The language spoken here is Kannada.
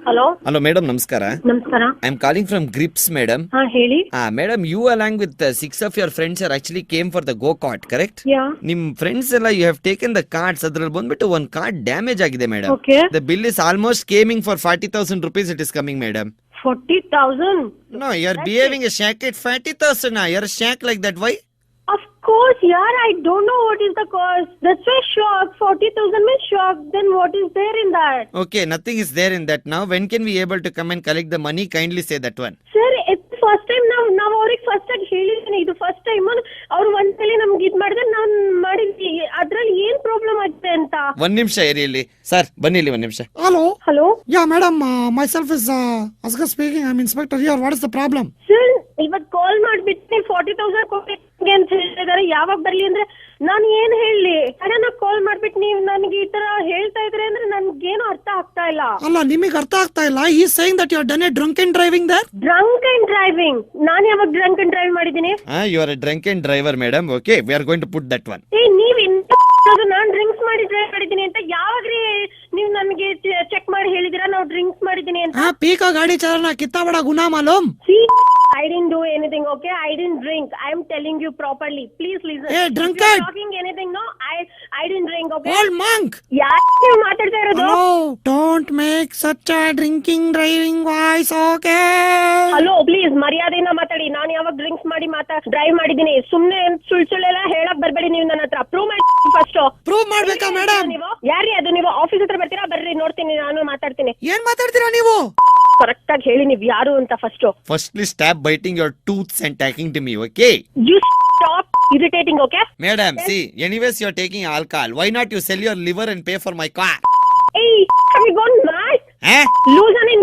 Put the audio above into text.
ಹಲೋ ಹಲೋ ಮೇಡಮ್, ನಮಸ್ಕಾರ. ನಮಸ್ಕಾರ. I am calling from Grips madam. ಹಾ ಹೇಳಿ. Madam, you along with 6 of your friends are actually came for the go kart, correct? Yeah ನಿಮ್ ಫ್ರೆಂಡ್ಸ್ ಎಲ್ಲ you have taken the cards. ಅದ್ರಲ್ಲಿ ಬಂದ್ಬಿಟ್ಟು ಒಂದು ಕಾರ್ಡ್ ಡ್ಯಾಮೇಜ್ ಆಗಿದೆ madam. Okay. The bill is almost coming for 40,000 rupees. It is coming, madam. 40,000. No, you are behaving a shack at 40,000. You are a shack like that. Why? Of course, yaar. I don't know what is the cost. That's why shock. 40,000 means shock. Then what is there in that? Okay, nothing is there in that now. When can we able to come and collect the money? Kindly say that one. Sir, it's first time ನಾವು ಅವ್ರಿಗೆ ಫಸ್ಟ್ ಆಗಿ ಹೇಳಿದ್ದೀನಿ. ಇದು ಫಸ್ಟ್ ಟೈಮ್ ಅವ್ರು ಒಂದ್ಸಲಿ ನಮ್ಗೆ ಇದ್ ಮಾಡಿದ್ರೆ ನಾನ್ ಮಾಡಿದ್ವಿ. ಅದ್ರಲ್ಲಿ ಏನ್ ಪ್ರಾಬ್ಲಮ್ ಆಗಿದೆ ಅಂತ. ಒಂದ್ ನಿಮಿಷ ಇರಿ ಇಲ್ಲಿ ಸರ್, ಬನ್ನಿ ಇಲ್ಲಿ ಒಂದ್ ನಿಮಿಷ. Hello. Yeah, madam, myself is Asghar speaking. I'm inspector here. What is the problem? Sir, ಇವತ್ ಕಾಲ್ ಮಾಡ್ಬಿಟ್ಟು 40,000 ಕೊಡಿ ಅಂತ ಹೇಳಿದಾರೆ. ಯಾವಾಗ ಬರ್ಲಿ ಅಂದ್ರೆ ನಾನು ಏನ್ ಹೇಳಿ? ಸಡನ್ ಆಗಿ ಕಾಲ್ ಮಾಡ್ಬಿಟ್ಟು ನೀವು ನನಗೆ ಈ ತರ ಹೇಳ್ತಾ ಇದ್ರೆ ಅಂದ್ರೆ ನನ್ಗೇನು ಅರ್ಥ ಆಗ್ತಾ ಇಲ್ಲ. ಅಲ್ಲ, ನಿಮಗೆ ಅರ್ಥ ಆಗ್ತಾ ಇಲ್ಲ. He is saying that you have done a drunken driving there. Drunk and driving? ನಾನು ಯಾವಾಗ ಡ್ರಂಕ್ ಅಂಡ್ ಡ್ರೈವ್ ಮಾಡಿದೀನಿ? You are a drunken driver, madam. Okay, we are going to put that one. ನೀವ್ ನಾನ್ ಡ್ರಿಂಕ್ಸ್ ಮಾಡಿ ಡ್ರೈವ್ ಮಾಡಿದೀನಿ ಅಂತ ಯಾವಾಗ್ರಿ ನೀವ್ ನಮಗೆ ಚೆಕ್ ಮಾಡಿ ಹೇಳಿದಿರಾ ನಾವು ಡ್ರಿಂಕ್ಸ್ ಮಾಡಿದೀನಿ ಅಂತ? पी का गाड़ी चलाना कितना बड़ा गुनाह मालूम? See, I didn't do anything, okay? I didn't drink. I am telling you properly. Please listen. Hey, drunkard! If you're talking anything, no, I didn't drink, okay? Old monk! ಯಾಕೆ ನೀವು ಮಾತಾಡ್ತಾ ಇರೋದು? Hello, don't make such a drinking driving voice, okay? Hello, please ಮರ್ಯಾದೆಯಿಂದ ಮಾತಾಡಿ. ನಾನು ಯಾವಾಗ ಡ್ರಿಂಕ್ಸ್ ಮಾಡಿ ಡ್ರೈವ್ ಮಾಡಿದೀನಿ? ಸುಮ್ನೆ ಸುಳ್ಳೆಲ್ಲ ಹೇಳಕ್ ಬರ್ಬೇಡಿ ನೀವು ನನ್ನ ಹತ್ರ. ಪ್ರೂವ್ ಮಾಡಿ ಫಸ್ಟ್. ಪ್ರೂವ್ ಮಾಡ್ಬೇಕಾ ಮೇಡಮ್? ನೀವು ಯಾರಿ ಅದು? ನೀವು ಆಫೀಸ್ ಹತ್ರ ಬರ್ತೀರಾ? ಬರ್ರಿ, ನೋಡ್ತೀನಿ, ನಾನು ಮಾತಾಡ್ತೀನಿ. ಏನ್ ಮಾತಾಡ್ತೀರಾ ನೀವು? ಕರೆಕ್ಟ್ ಆಗಿ ಹೇಳಿ ನೀವ್ ಯಾರು ಅಂತ first. Firstly, stop biting your tooths and talking to me, okay? You stop irritating, okay? Madam, see, anyways you are taking alcohol. Why not you sell your liver and pay for my car? Hey, have you gone mad? Eh? Loser in